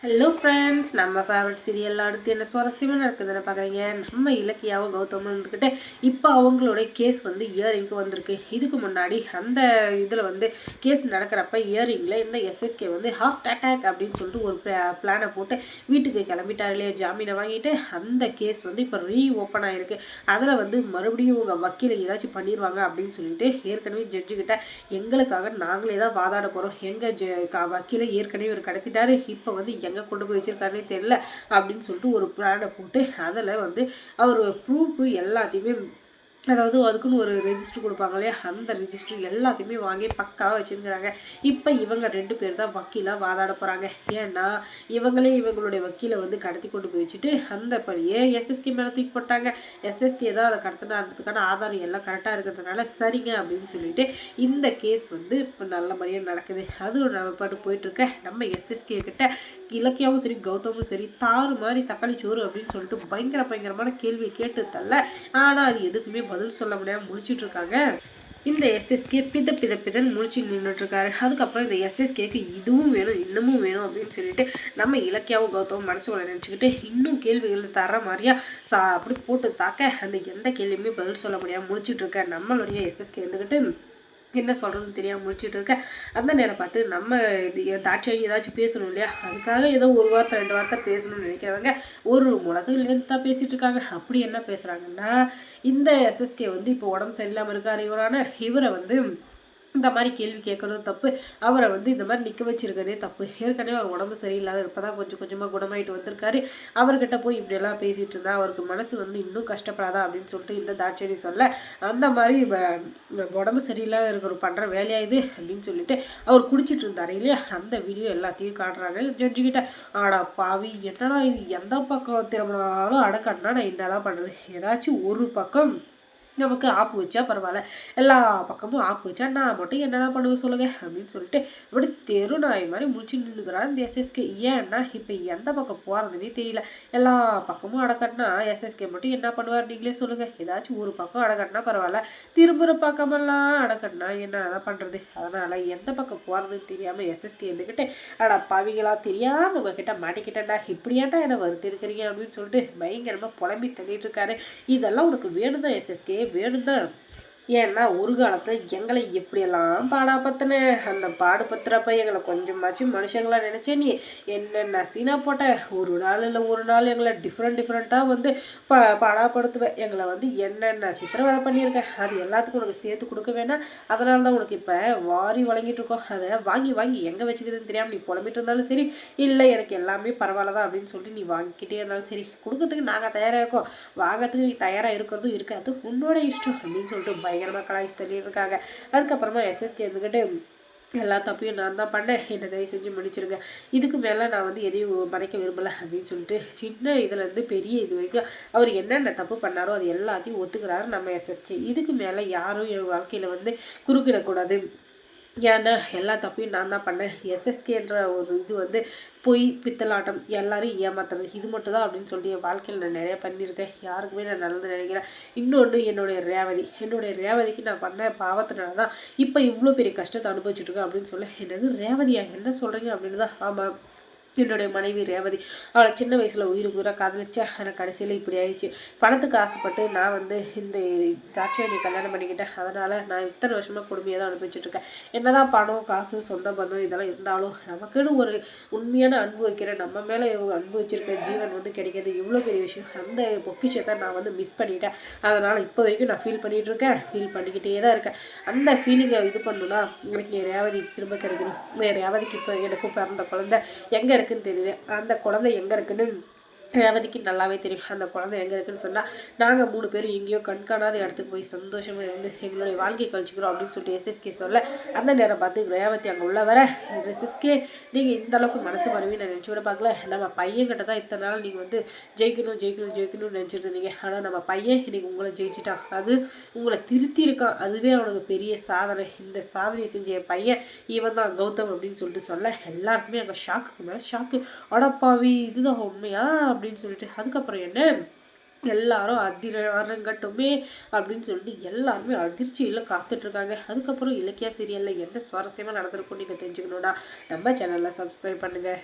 Hello friends, நம்ம favourite serial அடுத்து என்ன சுவாரஸ்யமாக நடக்குதுன்னு பார்க்குறீங்க. நம்ம இலக்கியாவும் கௌதமும் இருந்துக்கிட்டு இப்போ அவங்களுடைய கேஸ் வந்து இயரிங்க்கு வந்திருக்கு. இதுக்கு முன்னாடி அந்த இதில் வந்து கேஸ் நடக்கிறப்ப இயரிங்கில் இந்த எஸ்எஸ்கே வந்து ஹார்ட் அட்டாக் அப்படின்னு சொல்லிட்டு ஒரு பிளானை போட்டு வீட்டுக்கு கிளம்பிட்டார் இல்லையா, ஜாமீனை வாங்கிட்டு. அந்த கேஸ் வந்து இப்போ ஓப்பன் ஆகிருக்கு. அதில் வந்து மறுபடியும் உங்கள் வக்கீலை ஏதாச்சும் பண்ணிடுவாங்க அப்படின்னு சொல்லிட்டு ஏற்கனவே ஜட்ஜுக்கிட்ட எங்களுக்காக நாங்களே தான் வாதாட போகிறோம், எங்கள் வக்கீலை ஏற்கனவே ஒரு கடத்திட்டாரு, இப்போ வந்து எங்கே கொண்டு போய் வச்சிருக்காருனே தெரியல அப்படின்னு சொல்லிட்டு ஒரு பிளானை போட்டு அதில் வந்து அவர் ப்ரூஃப் எல்லாத்தையுமே, அதாவது அதுக்குன்னு ஒரு ரெஜிஸ்டர் கொடுப்பாங்க இல்லையா, அந்த ரெஜிஸ்டர் எல்லாத்தையுமே வாங்கி பக்காவாக வச்சுருக்கிறாங்க. இப்போ இவங்க 2 பேர் தான் வக்கீலாக வாதாட போகிறாங்க. ஏன்னா இவங்களே இவங்களுடைய வக்கீலை வந்து கடத்தி கொண்டு போய் வச்சுட்டு அந்த படியே எஸ்எஸ்கே மேலே தூக்கி போட்டாங்க. எஸ்எஸ்கே தான் அதை கடத்தினதுக்கான ஆதாரம் எல்லாம் கரெக்டாக இருக்கிறதுனால சரிங்க அப்படின்னு சொல்லிட்டு இந்த கேஸ் வந்து இப்போ நல்லபடியாக நடக்குது. அது ஒரு நல்லபாட்டு போயிட்டுருக்க. நம்ம எஸ்எஸ்கே கிட்ட இலக்கியாவும் சரி கௌதமும் சரி தாறு மாதிரி தக்காளி சோறு அப்படின்னு சொல்லிட்டு பயங்கரமான கேள்வியை கேட்டு தள்ள, ஆனால் அது எதுக்குமே பதில் சொல்ல முடியாமல் முழிச்சிட்டு இருக்காங்க. இந்த எஸ்எஸ்கே பிதன்னு முழிச்சு நின்றுட்டுருக்காரு. அதுக்கப்புறம் இந்த எஸ்எஸ்கேக்கு இதுவும் வேணும் இன்னமும் வேணும் அப்படின்னு சொல்லிட்டு நம்ம இலக்கியாவும் கௌதமும் மனசுக்குள்ள நினச்சிக்கிட்டு இன்னும் கேள்விகள் தர மாதிரியா அப்படி போட்டு தாக்க அந்த எந்த கேள்வியுமே பதில் சொல்ல முடியாமல் முழிச்சிட்டு இருக்க நம்மளுடைய எஸ்எஸ்கே இருந்துக்கிட்டு என்ன சொல்கிறதுன்னு தெரியாமல் முடிச்சுட்டு இருக்க. அந்த நேரம் பார்த்து நம்ம தாட்சாயி ஏதாச்சும் பேசணும் இல்லையா, அதுக்காக ஏதோ ஒரு வார்த்தை 2 வார்த்தை பேசணும்னு நினைக்கிறவங்க ஒரு முளகுலேருந்து தான் பேசிகிட்டு இருக்காங்க. அப்படி என்ன பேசுகிறாங்கன்னா, இந்த எஸ்எஸ்கே வந்து இப்போ உடம்பு சரியில்லாமல் இருக்கார் இவரை வந்து இந்த மாதிரி கேள்வி கேட்குறதும் தப்பு, அவரை வந்து இந்த மாதிரி நிற்க வச்சிருக்கிறதே தப்பு. ஏற்கனவே அவர் உடம்பு சரியில்லாத இப்போ தான் கொஞ்சமாக குணமாயிட்டு வந்திருக்காரு. அவர்கிட்ட போய் இப்படியெல்லாம் பேசிகிட்டு இருந்தா அவருக்கு மனசு வந்து இன்னும் கஷ்டப்படாதா அப்படின்னு சொல்லிட்டு இந்த தாட்சணி சொல்ல, அந்த மாதிரி உடம்பு சரியில்லாத இருக்கிற பண்ணுற வேலையா இது அப்படின்னு சொல்லிட்டு அவர் குடிச்சிட்டு இருந்தார் இல்லையா, அந்த வீடியோ எல்லாத்தையும் காட்டுறாங்க ஜட்ஜுக்கிட்ட. ஆடா பாவி, என்னடா இது, எந்த பக்கம் திரும்பினாலும் அடக்கணும்னா நான் என்னதான் பண்ணுறது, ஏதாச்சும் ஒரு பக்கம் நமக்கு ஆப்பு வச்சா பரவாயில்ல, எல்லா பக்கமும் ஆப்பு வச்சா நான் மட்டும் என்னதான் பண்ணுவேன் சொல்லுங்க அப்படின்னு சொல்லிட்டு அப்படி தெரு நாய் மாதிரி முடிச்சு நின்றுக்கிறார் இந்த எஸ்எஸ்கே. ஏன்னா இப்போ எந்த பக்கம் போகிறதுனே தெரியல, எல்லா பக்கமும் அடக்கட்டினா எஸ்எஸ்கே மட்டும் என்ன பண்ணுவார் நீங்களே சொல்லுங்கள். ஏதாச்சும் ஒரு பக்கம் அடக்கட்டினா பரவாயில்ல, திரும்புகிற பக்கமெல்லாம் அடக்கட்டினா என்ன தான் பண்ணுறது. அதனால் எந்த பக்கம் போகிறதுன்னு தெரியாமல் எஸ்எஸ்கே இருந்துக்கிட்டு, அடா பாவிகளா தெரியாமல் உங்ககிட்ட மாட்டிக்கிட்டேன்டா, இப்படியாட்டா என்ன வருத்தி இருக்கிறீங்க அப்படின்னு சொல்லிட்டு பயங்கரமாக புலம்பி தள்ளிட்டு இருக்காரு. இதெல்லாம் உனக்கு வேணும் தான் எஸ்எஸ்கே, வேணும் தான். ஏன்னா ஒரு காலத்தில் எங்களை எப்படியெல்லாம் பாடாப்பத்தின, அந்த பாடுபத்துறப்ப எங்களை கொஞ்சமாச்சும் மனுஷங்களாக நினச்சேன். நீ என்னென்ன சீனா போட்ட, ஒரு நாள் இல்லை ஒரு நாள் எங்களை டிஃப்ரெண்ட்டாக வந்து பாடாப்படுத்துவேன். எங்களை வந்து என்னென்ன சித்திரவதை பண்ணியிருக்கேன், அது எல்லாத்துக்கும் உனக்கு சேர்த்து கொடுக்க வேணாம். அதனால தான் உனக்கு இப்போ வாரி வழங்கிட்டு இருக்கோம். அதை வாங்கி எங்கே வச்சுக்கிறதுன்னு தெரியாமல் நீ புலம்பிட்டு இருந்தாலும் சரி, இல்லை எனக்கு எல்லாமே பரவாயில்ல தான் அப்படின்னு சொல்லிட்டு நீ வாங்கிக்கிட்டே இருந்தாலும் சரி, கொடுக்கறதுக்கு நாங்கள் தயாராக இருக்கோம், வாங்கிறதுக்கு நீ தயாராக இருக்கிறதும் இருக்காது, உன்னோட இஷ்டம் அப்படின்னு சொல்லிட்டு பயங்கரமாக கலாய்ச்சி தள்ளிட்டு இருக்காங்க. அதுக்கப்புறமா எஸ்எஸ்கே இருந்துக்கிட்டு எல்லா தப்பையும் நான் தான் பண்ணேன், என்னை தயவு செஞ்சு முடிச்சிருங்க, இதுக்கு மேலே நான் வந்து எதையும் மறைக்க விரும்பலை அப்படின்னு சொல்லிட்டு சின்ன இதுலேருந்து பெரிய இது வரைக்கும் அவர் என்னென்ன தப்பு பண்ணாரோ அது எல்லாத்தையும் ஒத்துக்கிறாரு நம்ம எஸ்எஸ்கே. இதுக்கு மேலே யாரும் என் வாழ்க்கையில் வந்து குறுக்கிடக்கூடாது, ஏன்னா எல்லா தப்பையும் நான் தான் பண்ணேன். எஸ்எஸ்கேன்ற ஒரு இது வந்து பொய் பித்தலாட்டம் எல்லாரும் ஏமாத்துறது இது மட்டும் தான் அப்படின்னு சொல்லிட்டு என் வாழ்க்கையில் நான் நிறையா பண்ணியிருக்கேன், யாருக்குமே நான் நல்லது நினைக்கிறேன். இன்னொன்று என்னுடைய ரேவதிக்கு நான் பண்ண பாவத்தினால தான் இப்போ இவ்வளோ பெரிய கஷ்டத்தை அனுபவிச்சுட்ருக்கேன் அப்படின்னு சொல்ல. என்னது ரேவதியா, என்ன சொல்கிறீங்க அப்படின்னு தான். ஆமாம், என்னுடைய மனைவி ரேவதி, அவளை சின்ன வயசில் உயிராக காதலிச்சேன், ஆனால் கடைசியில் இப்படி ஆயிடுச்சு. பணத்துக்கு ஆசைப்பட்டு நான் வந்து இந்த தாட்சாயணியை கல்யாணம் பண்ணிக்கிட்டேன். அதனால் நான் இத்தனை வருஷமாக கொடுமையாக தான் அனுபவிச்சுட்ருக்கேன். என்ன தான் பணம் காசு சொந்த பந்தம் இதெல்லாம் இருந்தாலும் நமக்குன்னு ஒரு உண்மையான அன்பு வைக்கிற, நம்ம மேலே அன்பு வச்சிருக்க ஜீவன் வந்து கிடைக்கிறது இவ்வளோ பெரிய விஷயம். அந்த பொக்கிஷத்தை நான் வந்து மிஸ் பண்ணிட்டேன். அதனால் இப்போ வரைக்கும் நான் ஃபீல் பண்ணிக்கிட்டே தான் இருக்கேன். அந்த ஃபீலிங்கை இது பண்ணணும்னா எனக்கு ரேவதி திரும்ப கிடைக்கணும். ரேவதிக்கு இப்போ எனக்கும் பிறந்த குழந்தை எங்கே இருக்குன்னு தெரியல, அந்த குழந்தை எங்கே இருக்குன்னு ரேவதிக்கு நல்லாவே தெரியும். அந்த குழந்தை எங்கே இருக்குன்னு சொன்னால் நாங்கள் 3 பேரும் எங்கேயோ கண்காணாத இடத்துக்கு போய் சந்தோஷமாக இருந்து எங்களுடைய வாழ்க்கையை கழிச்சிக்கிறோம் அப்படின்னு சொல்லிட்டு எஸ்எஸ்கே சொல்ல, அந்த நேரம் பார்த்து ரேவதி அங்கே உள்ள வர, எஸ்எஸ்கே நீங்கள் இந்த அளவுக்கு மனசு மறுவி நான் நினச்சி கூட பார்க்கல, நம்ம பையன்கிட்ட தான் இத்தனை நாள் நீங்கள் வந்து ஜெயிக்கணும்னு நினச்சிட்டு இருந்தீங்க, ஆனால் நம்ம பையன் இன்னைக்கு உங்களை ஜெயிச்சிட்டான், அது உங்களை திருத்தி இருக்கான், அதுவே அவனுக்கு பெரிய சாதனை. இந்த சாதனையை செஞ்ச என் பையன் இவன் தான் கௌதம் அப்படின்னு சொல்லிட்டு சொல்ல, எல்லாருக்குமே அங்கே ஷாக்குக்கு மேலே ஷாக்கு. அடப்பாவி, இதுதான் உண்மையா அப்படின்னு சொல்லிட்டு. அதுக்கப்புறம் என்ன, எல்லாரும் அரங்கட்டுமே அப்படின்னு சொல்லிட்டு எல்லாருமே அதிர்ச்சியில் காத்துட்ருக்காங்க. அதுக்கப்புறம் இலக்கியா சீரியலில் என்ன சுவாரஸ்யமாக நடந்திருக்கும் நீங்கள் தெரிஞ்சுக்கணுன்னா நம்ம சேனலில் சப்ஸ்கிரைப் பண்ணுங்கள்.